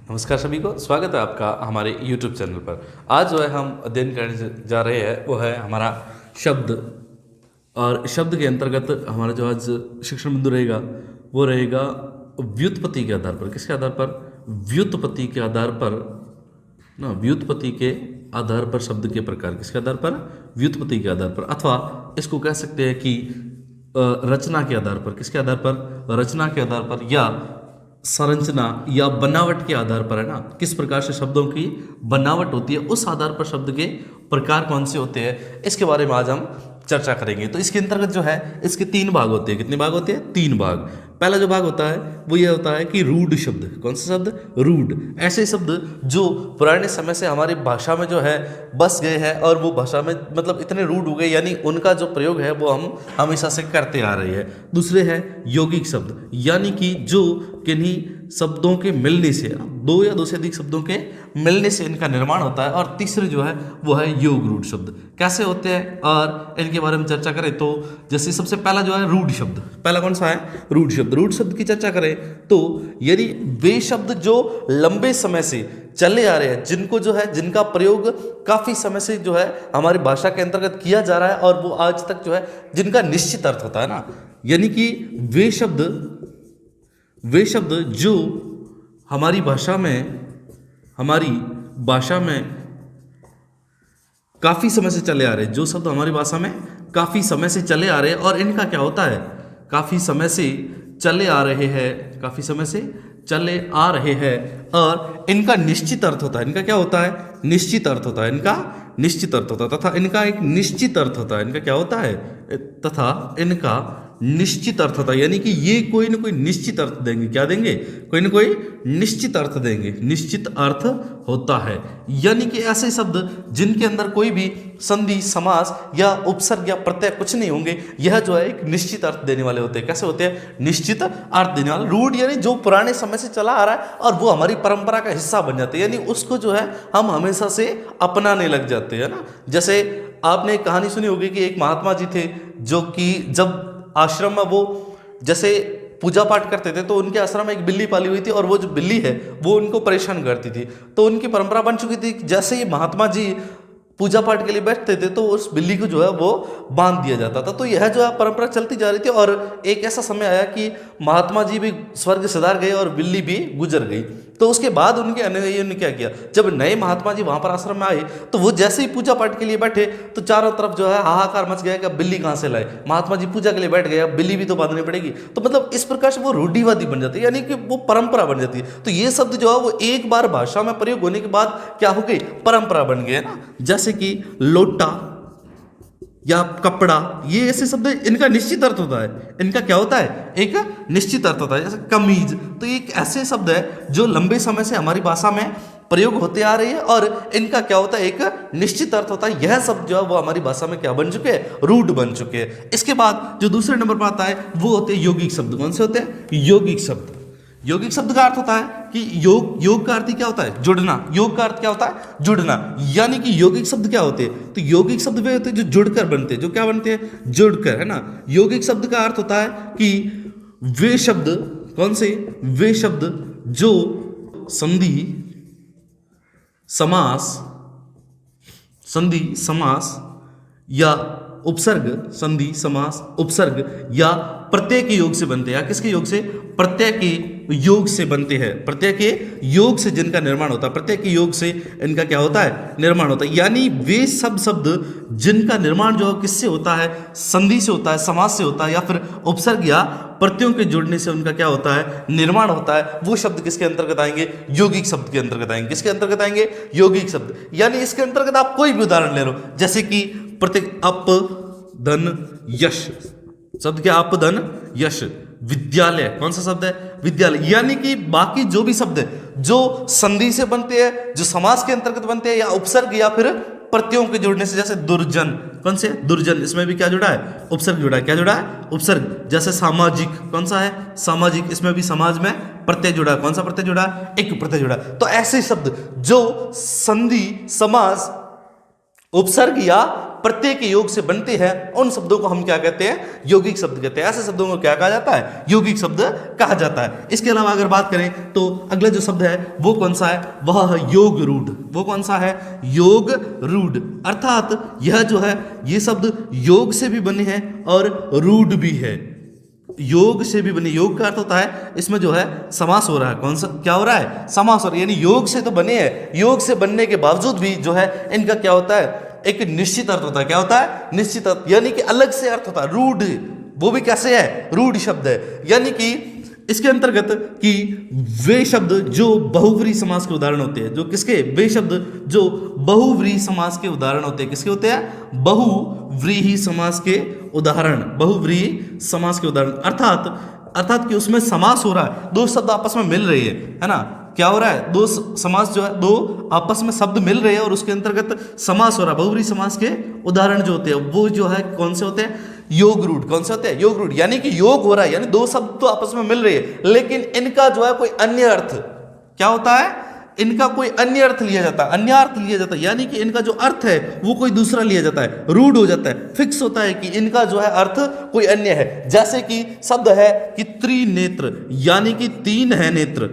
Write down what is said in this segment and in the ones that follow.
नमस्कार सभी को, स्वागत है आपका हमारे YouTube चैनल पर। आज जो है हम अध्ययन करने जा रहे हैं वो है हमारा शब्द। और शब्द के अंतर्गत हमारा जो आज शिक्षण बिंदु रहेगा वो रहेगा व्युत्पत्ति के आधार पर। किसके आधार पर? व्युत्पत्ति के आधार पर ना, व्युत्पत्ति के आधार पर शब्द के प्रकार। किसके आधार पर? व्युत्पत्ति के आधार पर, अथवा इसको कह सकते हैं कि रचना के आधार पर। किसके आधार पर? रचना के आधार पर या संरचना या बनावट के आधार पर, है ना। किस प्रकार से शब्दों की बनावट होती है उस आधार पर शब्द के प्रकार कौन से होते हैं, इसके बारे में आज हम चर्चा करेंगे। तो इसके अंतर्गत जो है इसके 3 भाग होते हैं। कितने भाग होते हैं? 3 भाग। पहला जो भाग होता है वो ये होता है कि रूढ़ शब्द। कौन सा शब्द? रूढ़। ऐसे शब्द जो पुराने समय से हमारी भाषा में जो है बस गए हैं और वो भाषा में मतलब इतने रूढ़ हो गए, यानी उनका जो प्रयोग है वो हम हमेशा से करते आ रहे हैं। दूसरे है यौगिक शब्द, यानी कि जो किन्हीं शब्दों के मिलने से, 2 या 2 से अधिक शब्दों के मिलने से इनका निर्माण होता है। और तीसरे जो है वो है योग रूढ़ शब्द। कैसे होते हैं और इनके बारे में चर्चा करें तो जैसे सबसे पहला जो है रूढ़ शब्द। पहला कौन सा है? रूढ़ शब्द। रूढ़ शब्द की चर्चा करें तो यदि वे शब्द जो लंबे समय से चले आ रहे हैं, जिनको जो है जिनका प्रयोग काफी समय से जो है हमारी भाषा के अंतर्गत किया जा रहा है और वो आज तक जो है जिनका निश्चित अर्थ होता है ना, यानी कि वे शब्द जो हमारी भाषा में काफी समय से चले आ रहे हैं, जो शब्द हमारी भाषा में काफी समय से चले आ रहे हैं और इनका क्या होता है? काफी समय से चले आ रहे हैं और इनका निश्चित अर्थ होता है। इनका क्या होता है? निश्चित अर्थ होता है। इनका निश्चित अर्थ होता है तथा इनका एक निश्चित अर्थ होता है। इनका क्या होता है? तथा इनका निश्चित अर्थ होता है, यानी कि ये कोई ना कोई निश्चित अर्थ देंगे। क्या देंगे? कोई ना कोई निश्चित अर्थ देंगे। निश्चित अर्थ होता है, यानी कि ऐसे शब्द जिनके अंदर कोई भी संधि, समास या उपसर्ग या प्रत्यय कुछ नहीं होंगे, यह जो है एक निश्चित अर्थ देने वाले होते हैं। कैसे होते हैं? निश्चित अर्थ देने वाले। रूढ़ यानी जो पुराने समय से चला आ रहा है और वो हमारी परंपरा का हिस्सा बन जाते हैं, यानी उसको जो है हम हमेशा से अपनाने लग जाते हैं ना। जैसे आपने एक कहानी सुनी होगी कि एक महात्मा जी थे जो कि जब आश्रम में वो जैसे पूजा पाठ करते थे तो उनके आश्रम में एक बिल्ली पाली हुई थी और वो जो बिल्ली है वो उनको परेशान करती थी। तो उनकी परंपरा बन चुकी थी, जैसे ही महात्मा जी पूजा पाठ के लिए बैठते थे तो उस बिल्ली को जो है वो बांध दिया जाता था। तो यह जो है परंपरा चलती जा रही थी और एक ऐसा समय आया कि महात्मा जी भी स्वर्ग सिधार गए और बिल्ली भी गुजर गई। तो उसके बाद उनके अनुयायियों ने क्या किया, जब नए महात्मा जी वहां पर आश्रम में आए तो वो जैसे ही पूजा पाठ के लिए बैठे तो चारों तरफ जो है हाहाकार मच गया कि अब बिल्ली कहां से लाए। महात्मा जी पूजा के लिए बैठ गए, अब बिल्ली भी तो बांधनी पड़ेगी। तो मतलब इस प्रकार से वो रूढ़िवादी बन जाती है, यानी कि वो परंपरा बन जाती है। तो ये शब्द जो है वो एक बार भाषा में प्रयोग होने के बाद क्या हो गई? परंपरा बन गई, है ना। जैसे कि लोटा या कपड़ा, ये ऐसे शब्द इनका निश्चित अर्थ होता है। इनका क्या होता है? एक निश्चित अर्थ होता है। जैसे कमीज, तो एक ऐसे शब्द है जो लंबे समय से हमारी भाषा में प्रयोग होते आ रही है और इनका क्या होता है? एक निश्चित अर्थ होता है। यह शब्द जो है वो हमारी भाषा में क्या बन चुके हैं? रूढ़ बन चुके हैं। इसके बाद जो दूसरे नंबर पर आता है वो होते हैं यौगिक शब्द। कौन से होते हैं? यौगिक शब्द। यौगिक शब्द का अर्थ होता है कि योग का अर्थ क्या होता है? जुड़ना। योग का अर्थ क्या होता है? जुड़ना। यानी कि यौगिक शब्द क्या होते हैं? तो यौगिक शब्द वे होते हैं जो जुड़कर बनते हैं। जो क्या बनते हैं? जुड़कर, है ना। यौगिक शब्द का अर्थ होता है कि वे शब्द, कौन से? वे शब्द जो संधि, समास या उपसर्ग, संधि, समास, उपसर्ग या प्रत्यय के योग से बनते हैं। या किसके योग से? प्रत्यय के योग से बनते हैं। प्रत्यय के योग से जिनका निर्माण होता है, प्रत्यय के योग से इनका क्या होता है? निर्माण होता है। यानी वे सब शब्द जिनका निर्माण जो किससे होता है? संधि से होता है, समास से होता है या फिर उपसर्ग या प्रत्ययों के जुड़ने से उनका क्या होता है? निर्माण होता है। वो शब्द किसके अंतर्गत आएंगे? यौगिक शब्द के अंतर्गत आएंगे। किसके अंतर्गत आएंगे? यौगिक शब्द। यानी इसके अंतर्गत आप कोई भी उदाहरण ले लो, जैसे कि प्रत्येक अप, धन, यश। शब्द क्या? अप, धन, यश। विद्यालय, कौन सा शब्द है? विद्यालय। यानी कि बाकी जो भी शब्द है जो संधि से बनते हैं, जो समास के अंतर्गत बनते हैं या उपसर्ग या फिर प्रत्ययों के जुड़ने से, जैसे दुर्जन, कौन से? दुर्जन। इसमें भी क्या जुड़ा है? उपसर्ग जुड़ा है। क्या जुड़ा है? उपसर्ग। जैसे सामाजिक, कौन सा है? सामाजिक। इसमें भी समाज में प्रत्यय जुड़ा है। कौन सा प्रत्यय जुड़ा है? एक प्रत्यय जुड़ा है। तो ऐसे शब्द जो संधि, समास उपसर्ग या प्रत्यय के योग से बनते हैं उन शब्दों को हम क्या कहते हैं, यौगिक शब्द कहते हैं। ऐसे शब्दों को क्या कहा जाता है, यौगिक शब्द कहा जाता है। इसके अलावा अगर बात करें तो अगला जो शब्द है वो कौन सा है, वह है योग रूढ़। वो कौन सा है, योग रूढ़। अर्थात यह जो है ये शब्द योग से भी बने हैं और रूढ़ भी है, योग से भी बने। योग का अर्थ होता है इसमें जो है समास हो रहा है। कौन सा, क्या हो रहा है, समास हो रहा है। यानी योग से तो बने हैं, योग से बनने के बावजूद भी जो है इनका क्या होता है, एक निश्चित अर्थ होता है। क्या होता है, निश्चित अर्थ, यानी कि अलग से अर्थ होता है। रूढ़, वो भी कैसे है, रूढ़ शब्द है। यानी कि इसके अंतर्गत कि वे शब्द जो बहुव्रीहि समास के उदाहरण होते हैं, जो किसके, वे शब्द जो बहुव्रीहि समास के उदाहरण होते हैं। किसके होते हैं, बहुव्रीहि समास के उदाहरण, बहुव्रीहि समास के उदाहरण। अर्थात कि उसमें समास हो रहा है, दो शब्द आपस में मिल रही है ना। क्या हो रहा है, दो समास जो है, दो आपस में शब्द मिल रहे हैं और उसके अंतर्गत समास हो रहा है। बहुव्रीहि समास के उदाहरण जो होते हैं वो जो है कौन से होते हैं, योग रूढ़। कौन से होते हैं, योग रूढ़। यानी कि योग हो रहा है, यानी दो शब्द तो आपस में मिल रहे हैं लेकिन इनका जो है कोई अन्य अर्थ, क्या होता है, इनका कोई अन्य अर्थ लिया जाता है, अन्य अर्थ लिया जाता है। यानी कि इनका जो अर्थ है वो कोई दूसरा लिया जाता है, रूढ़ हो जाता है, फिक्स होता है कि इनका जो है अर्थ कोई अन्य है। जैसे कि शब्द है कि त्रिनेत्र, यानी कि तीन है नेत्र।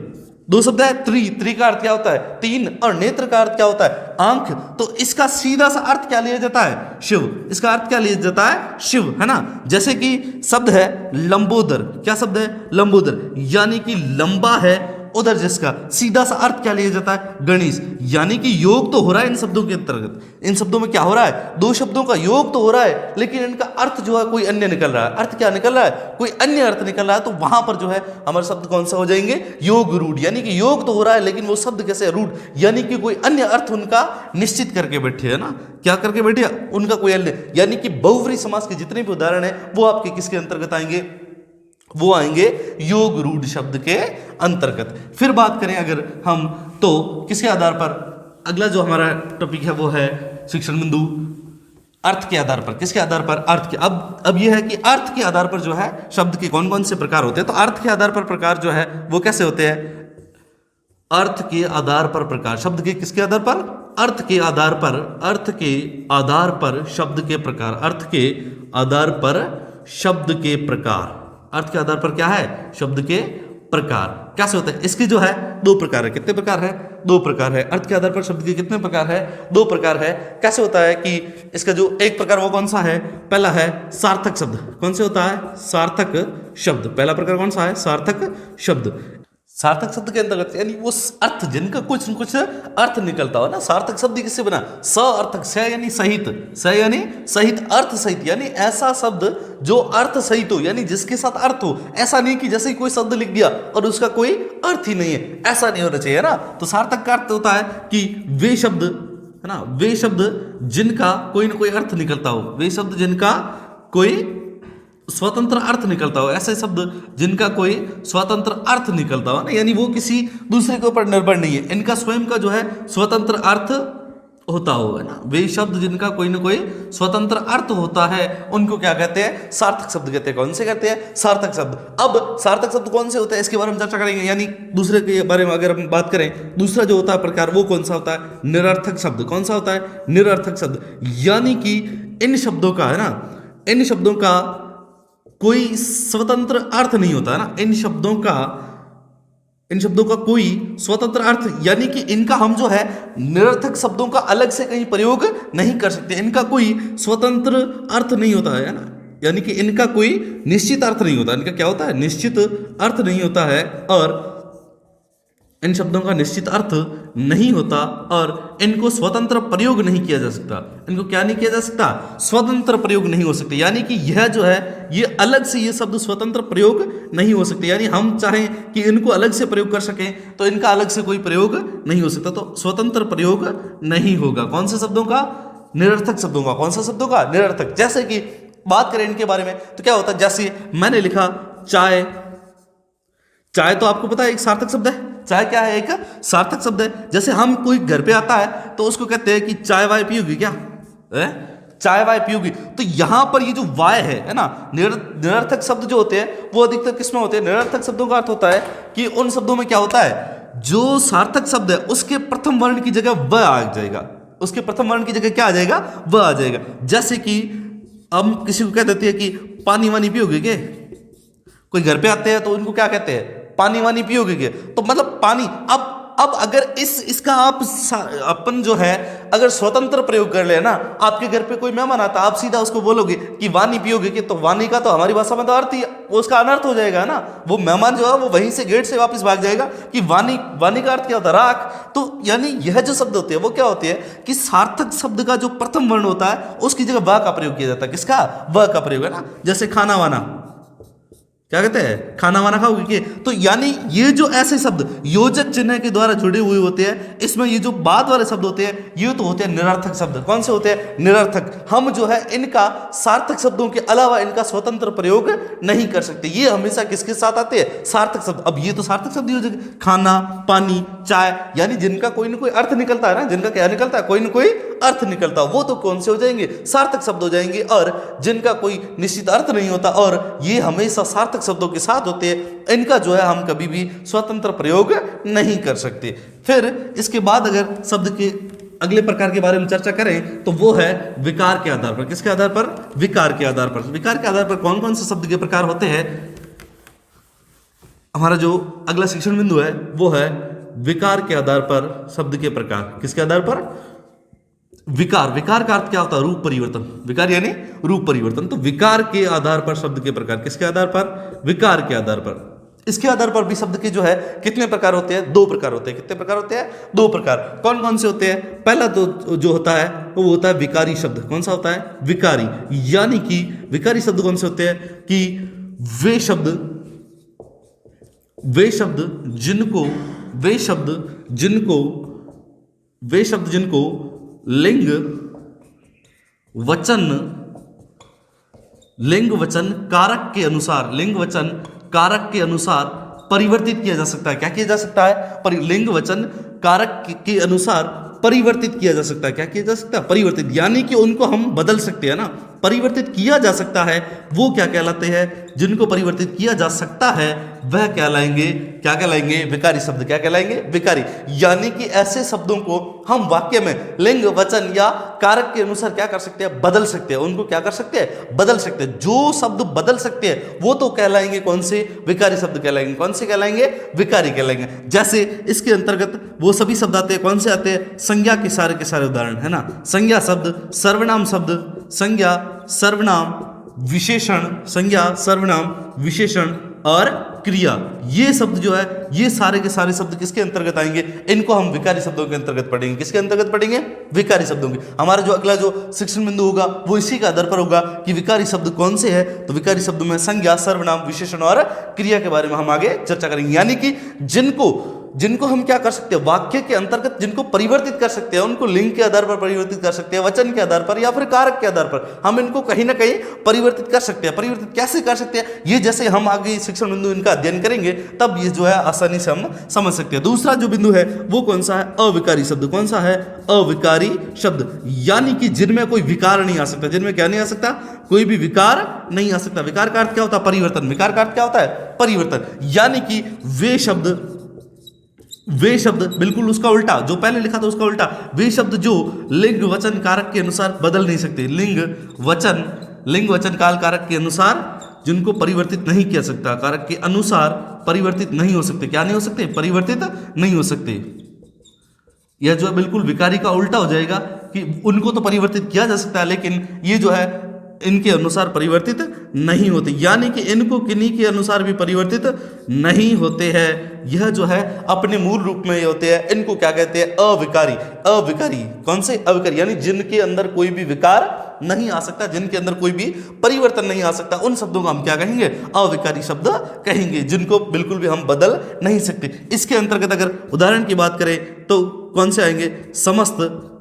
दो शब्द है, त्रि का अर्थ क्या होता है, तीन, और नेत्र का अर्थ क्या होता है, आंख। तो इसका सीधा सा अर्थ क्या लिया जाता है, शिव। इसका अर्थ क्या लिया जाता है, शिव, है ना। जैसे कि शब्द है लंबोदर। क्या शब्द है, लंबोदर, यानी कि लंबा है उधर, जिसका सीधा सा अर्थ क्या लिया जाता है, गणेश। यानी कि योग तो हो रहा है इन शब्दों के अंतर्गत, इन शब्दों में क्या हो रहा है, दो शब्दों का योग तो हो रहा है लेकिन इनका अर्थ जो है कोई अन्य निकल रहा है। अर्थ क्या निकल रहा है, कोई अन्य अर्थ निकल रहा है। तो वहां पर जो है हमारे शब्द कौन सा हो जाएंगे, योग रूढ़। यानी कि योग तो हो रहा है लेकिन वो शब्द कैसे, रूढ़, यानी कि कोई अन्य अर्थ उनका निश्चित करके बैठे, है ना। क्या करके बैठे, उनका कोई अन्य। यानी कि बहुव्रीहि समास के जितने भी उदाहरण है वो आपके किसके अंतर्गत आएंगे, वो आएंगे योग रूढ़ शब्द के अंतर्गत। फिर बात करें अगर हम तो किसके आधार पर, अगला जो हमारा टॉपिक है वो है शिक्षण बिंदु, अर्थ के आधार पर। किसके आधार पर, अर्थ के। अब यह है कि अर्थ के आधार पर जो है शब्द के कौन कौन से प्रकार होते हैं। तो अर्थ के आधार पर प्रकार जो है वो कैसे होते हैं, अर्थ के आधार पर प्रकार, शब्द के किसके आधार पर, अर्थ के आधार पर, अर्थ के आधार पर शब्द के प्रकार, अर्थ के आधार पर शब्द के प्रकार। अर्थ के आधार पर क्या है, शब्द के प्रकार कैसे होते हैं। इसके जो है दो प्रकार है। कितने प्रकार है, दो प्रकार है। अर्थ के आधार पर शब्द के कितने प्रकार है, दो प्रकार है। कैसे होता है कि इसका जो एक प्रकार वो कौन सा है, पहला है सार्थक शब्द। कौन से होता है, सार्थक शब्द। पहला प्रकार कौन सा है, सार्थक शब्द। सार्थक शब्द के अंतर्गत यानी वो अर्थ जिनका कुछ न कुछ अर्थ निकलता हो ना। सार्थक शब्द किससे बना, सार्थक, स यानी सहित, स यानी सहित, अर्थ सहित, यानी ऐसा शब्द जो अर्थ सहित हो, यानी जिसके साथ अर्थ हो। ऐसा नहीं कि जैसे कोई शब्द लिख दिया और उसका कोई अर्थ ही नहीं है, ऐसा नहीं होना चाहिए ना। तो सार्थक का अर्थ होता है कि वे शब्द, है ना, वे शब्द जिनका कोई ना कोई अर्थ निकलता हो, वे शब्द जिनका कोई स्वतंत्र अर्थ निकलता हो, ऐसे शब्द जिनका कोई स्वतंत्र अर्थ निकलता हो ना, यानी वो किसी दूसरे के ऊपर निर्भर नहीं है, इनका स्वयं का जो है स्वतंत्र अर्थ होता हो, है ना। वे शब्द जिनका कोई ना कोई स्वतंत्र अर्थ होता है उनको क्या कहते हैं, सार्थक शब्द कहते हैं। कौन से कहते हैं, सार्थक शब्द। अब सार्थक शब्द कौन से होते हैं इसके बारे में चर्चा करेंगे। यानी दूसरे के बारे में अगर हम बात करें, दूसरा जो होता है प्रकार वो कौन सा होता है, निरर्थक शब्द। कौन सा होता है, निरर्थक शब्द। यानी कि इन शब्दों का, है ना, इन शब्दों का कोई स्वतंत्र अर्थ नहीं होता, है ना। इन शब्दों का कोई स्वतंत्र अर्थ, यानी कि इनका हम जो है निरर्थक शब्दों का अलग से कहीं प्रयोग नहीं कर सकते। इनका कोई स्वतंत्र अर्थ नहीं होता है ना, यानी कि इनका कोई निश्चित अर्थ नहीं होता। इनका क्या होता है, निश्चित अर्थ नहीं होता है। और इन शब्दों का निश्चित अर्थ नहीं होता और इनको स्वतंत्र प्रयोग नहीं किया जा सकता। इनको क्या नहीं किया जा सकता, स्वतंत्र प्रयोग नहीं हो सकते। यानी कि यह जो है ये अलग से ये शब्द स्वतंत्र प्रयोग नहीं हो सकते। यानी हम चाहें कि इनको अलग से प्रयोग कर सकें तो इनका अलग से कोई प्रयोग नहीं हो सकता, तो स्वतंत्र प्रयोग नहीं होगा। कौन से शब्दों का, निरर्थक शब्दों का। कौन सा शब्दों का, निरर्थक। जैसे कि बात करें इनके बारे में तो क्या होता है, जैसे मैंने लिखा चाय। चाय तो आपको पता है एक सार्थक शब्द है। चाय क्या है, एक सार्थक शब्द है। जैसे हम कोई घर पे आता है तो उसको कहते हैं कि चाय वाय पियोगी क्या, चाय वाय पियोगी। तो यहां पर ये जो वाय है ना, निरर्थक शब्द जो होते हैं वो अधिकतर किसमें होते हैं, निरर्थक शब्दों का अर्थ होता है कि उन शब्दों में क्या होता है, जो सार्थक शब्द है उसके प्रथम वर्ण की जगह व आ जाएगा। उसके प्रथम वर्ण की जगह क्या आ जाएगा, व आ जाएगा। जैसे कि हम किसी को कह देते हैं कि पानी वानी पियोगे क्या, कोई घर पे आते हैं तो उनको क्या कहते हैं, पानी वानी पियोगे क्या, तो मतलब पानी। अब अगर इसका आप अपन जो है अगर स्वतंत्र प्रयोग कर ले ना, आपके घर पे कोई मेहमान आता, आप सीधा उसको बोलोगे कि वानी पियोगे कि, तो वानी का तो हमारी भाषा में तो अर्थ ही वो उसका अनर्थ हो जाएगा ना। वो मेहमान जो है वो वहीं से गेट से वापस भाग जाएगा कि वानी, वानी का अर्थ क्या होता है, राख। तो यानी यह जो शब्द होते हैं वो क्या होते हैं कि सार्थक शब्द का जो प्रथम वर्ण होता है उसकी जगह व का प्रयोग किया जाता है। किसका, व का प्रयोग है ना। जैसे खाना वाना, क्या कहते हैं, खाना वाना खाओगे कि, तो यानी ये जो ऐसे शब्द योजक चिन्ह के द्वारा जुड़े हुए होते हैं, इसमें ये जो बाद वाले शब्द होते हैं ये तो होते हैं निरर्थक शब्द। कौन से होते हैं, निरर्थक। हम जो है इनका सार्थक शब्दों के अलावा इनका स्वतंत्र प्रयोग नहीं कर सकते। ये हमेशा किसके साथ आते हैं, सार्थक शब्द। अब ये तो सार्थक शब्द योजक, खाना, पानी, चाय, यानी जिनका कोई ना कोई अर्थ निकलता है ना, जिनका क्या निकलता है, कोई ना कोई अर्थ निकलता है, वो तो कौन से हो जाएंगे, सार्थक शब्द हो जाएंगे। और जिनका कोई निश्चित अर्थ नहीं होता और ये हमेशा सार्थक शब्दों के साथ होते हैं, इनका जो है हम कभी भी स्वतंत्र प्रयोग नहीं कर सकते। फिर इसके बाद अगर शब्द के अगले प्रकार के बारे में चर्चा करें तो वो है विकार के आधार पर। किसके आधार पर, विकार के आधार पर। विकार के आधार पर कौन कौन से शब्द के प्रकार होते हैं, हमारा जो अगला शिक्षण बिंदु है वो है विकार के आधार पर शब्द के प्रकार। किसके आधार पर, विकार। विकार का अर्थ क्या होता है, रूप परिवर्तन। विकार यानी रूप परिवर्तन। तो विकार के आधार पर शब्द के प्रकार। किसके आधार पर, विकार के आधार पर। इसके आधार पर भी शब्द के जो है कितने प्रकार होते हैं, दो प्रकार होते हैं। कितने प्रकार होते हैं, दो प्रकार। कौन कौन से होते हैं, पहला तो जो होता है वो होता है विकारी शब्द। कौन सा होता है, विकारी। यानी कि विकारी शब्द कौन से होते हैं कि वे शब्द जिनको लिंग वचन कारक के अनुसार परिवर्तित किया जा सकता है। क्या किया जा सकता है, लिंग वचन कारक के अनुसार परिवर्तित किया जा सकता है। क्या किया जा सकता है, परिवर्तित। यानी कि उनको हम बदल सकते हैं ना, परिवर्तित किया जा सकता है। वो क्या कहलाते हैं, जिनको परिवर्तित किया जा सकता है वह कहलाएंगे, क्या कहलाएंगे, विकारी शब्द। क्या कहलाएंगे, विकारी। यानी कि ऐसे शब्दों को हम वाक्य में लिंग वचन या कारक के अनुसार क्या कर सकते हैं, बदल सकते हैं। उनको क्या कर सकते हैं, बदल सकते हैं। जो शब्द बदल सकते हैं वो तो कहलाएंगे कौन से, विकारी शब्द कहलाएंगे। कौन से कहलाएंगे, विकारी कहलाएंगे। जैसे इसके अंतर्गत वो सभी शब्द आते हैं, कौन से आते हैं, संज्ञा के सारे उदाहरण है ना। संज्ञा शब्द, सर्वनाम शब्द, संज्ञा, सर्वनाम, विशेषण, संज्ञा, सर्वनाम, विशेषण और क्रिया। ये शब्द जो है ये सारे के सारे शब्द किसके अंतर्गत आएंगे, इनको हम विकारी शब्दों के अंतर्गत पढ़ेंगे। किसके अंतर्गत पढ़ेंगे, विकारी शब्दों के। हमारा जो अगला जो शिक्षण बिंदु होगा वो इसी के आधार पर होगा कि विकारी शब्द कौन से हैं। तो विकारी शब्द में संज्ञा, सर्वनाम, विशेषण और क्रिया के बारे में हम आगे चर्चा करेंगे। यानी कि जिनको हम क्या कर सकते हैं, वाक्य के अंतर्गत जिनको परिवर्तित कर सकते हैं, उनको लिंग के आधार पर परिवर्तित कर सकते हैं, वचन के आधार पर या फिर कारक के आधार पर हम इनको कहीं ना कहीं परिवर्तित कर सकते हैं। परिवर्तित कैसे कर सकते हैं, ये जैसे हम आगे शिक्षण बिंदु इनका अध्ययन करेंगे तब ये जो है आसानी से हम समझ सकते हैं। दूसरा जो बिंदु है वो कौन सा है, अविकारी शब्द। कौन सा है, अविकारी शब्द। यानी कि जिनमें कोई विकार नहीं आ सकता। जिनमें क्या नहीं आ सकता, कोई भी विकार नहीं आ सकता। विकार का अर्थ क्या होता है, परिवर्तन। विकार का अर्थ क्या होता है, परिवर्तन। यानी कि वे शब्द बिल्कुल उसका उल्टा, जो पहले लिखा था उसका उल्टा। वे शब्द जो लिंग वचन कारक के अनुसार बदल नहीं सकते। लिंग वचन काल कारक के अनुसार जिनको परिवर्तित नहीं किया सकता, कारक के अनुसार परिवर्तित नहीं हो सकते। क्या नहीं हो सकते, परिवर्तित नहीं हो सकते। यह जो है बिल्कुल विकारी का उल्टा हो जाएगा कि उनको तो परिवर्तित किया जा सकता है लेकिन ये जो है इनके अनुसार परिवर्तित नहीं होते। यानी कि इनको किन्हीं के अनुसार भी परिवर्तित नहीं होते हैं। यह जो है अपने मूल रूप में ये होते हैं। इनको क्या कहते हैं, अविकारी। कौन से, अविकारी। यानी जिनके अंदर कोई भी विकार नहीं आ सकता, जिनके अंदर कोई भी परिवर्तन नहीं आ सकता, उन शब्दों को हम क्या कहेंगे, अविकारी शब्द कहेंगे, जिनको बिल्कुल भी हम बदल नहीं सकते। इसके अंतर्गत अगर उदाहरण की बात करें तो कौन से आएंगे, समस्त,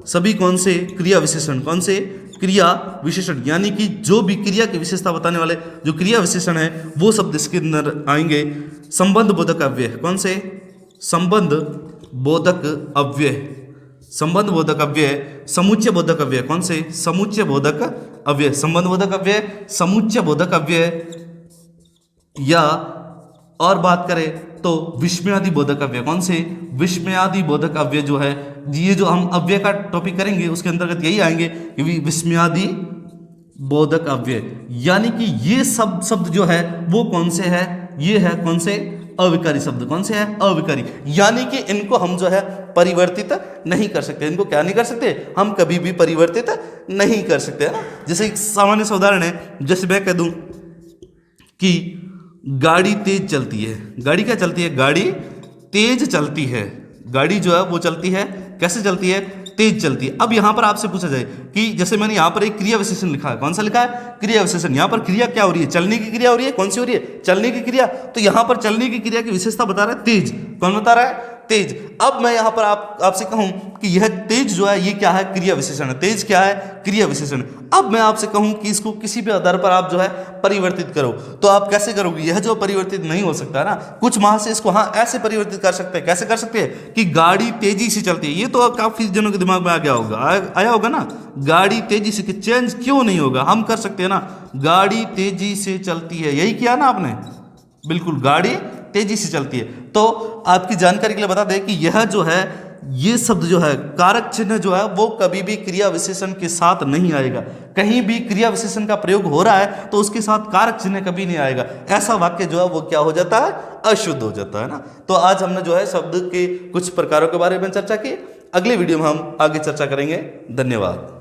सभी। कौन से, क्रिया विशेषण। कौन से, क्रिया विशेषण। यानी कि जो भी क्रिया की विशेषता बताने वाले जो क्रिया विशेषण है वो शब्द इसके अंदर आएंगे। संबंध बोधक अव्यय। कौन से, संबंध बोधक अव्यय। संबंध बोधक अव्यय, समुच्चय बोधक अव्यय। कौन से, समुच्चय बोधक अव्यय। संबंध बोधक अव्यय, समुच्चय बोधक अव्यय। या और बात करें तो विस्मयादि बोधक अव्यय कौन से? विस्मयादि बोधक अव्यय जो है, ये जो हम अव्यय का टॉपिक करेंगे उसके अंतर्गत यही आएंगे कि विस्मयादि बोधक अव्यय, यानी कि ये सब शब्द जो है वो कौन से है? ये है कौन से? अविकारी शब्द। कौन से है? अविकारी, यानी कि इनको हम जो है परिवर्तित नहीं कर सकते। इनको क्या नहीं कर सकते? हम कभी भी परिवर्तित नहीं कर सकते, है ना। जैसे एक सामान्य सा उदाहरण है, जैसे मैं कह दूं कि गाड़ी तेज चलती है। गाड़ी क्या चलती है? गाड़ी तेज चलती है। गाड़ी जो है वो चलती है, कैसे चलती है? तेज चलती है। अब यहां पर आपसे पूछा जाए कि जैसे मैंने यहां पर एक क्रिया विशेषण लिखा है, कौन सा लिखा है? क्रिया विशेषण। यहां पर क्रिया क्या हो रही है? चलने की क्रिया हो रही है। कौन सी हो रही है? चलने की क्रिया। तो यहां पर चलने की क्रिया की विशेषता बता रहा है तेज। कौन बता रहा है? तेज। अब मैं यहां पर आपसे कहूं कि यह तेज जो है ये क्या है? क्रिया विशेषण है। तेज क्या है? क्रिया विशेषण। अब मैं आपसे कहूं कि इसको किसी भी आधार पर आप जो है परिवर्तित करो, तो आप कैसे करोगे? यह जो परिवर्तित नहीं हो सकता है ना, कुछ माह से इसको हाँ ऐसे परिवर्तित कर सकते हैं। कैसे कर सकते हैं? कि गाड़ी तेजी से चलती है। ये तो काफी जनों के दिमाग में आ गया होगा, आया होगा ना। गाड़ी तेजी से, चेंज क्यों नहीं होगा? हम कर सकते हैं ना। गाड़ी तेजी से चलती है, यही किया ना आपने। बिल्कुल, गाड़ी तेजी से चलती है। तो आपकी जानकारी के लिए बता दें कि यह जो है, ये शब्द जो है, कारक चिन्ह जो है वो कभी भी क्रिया विशेषण के साथ नहीं आएगा। कहीं भी क्रिया विशेषण का प्रयोग हो रहा है तो उसके साथ कारक चिन्ह कभी नहीं आएगा। ऐसा वाक्य जो है वो क्या हो जाता है? अशुद्ध हो जाता है ना। तो आज हमने जो है शब्द के कुछ प्रकारों के बारे में चर्चा की। अगले वीडियो में हम आगे चर्चा करेंगे। धन्यवाद।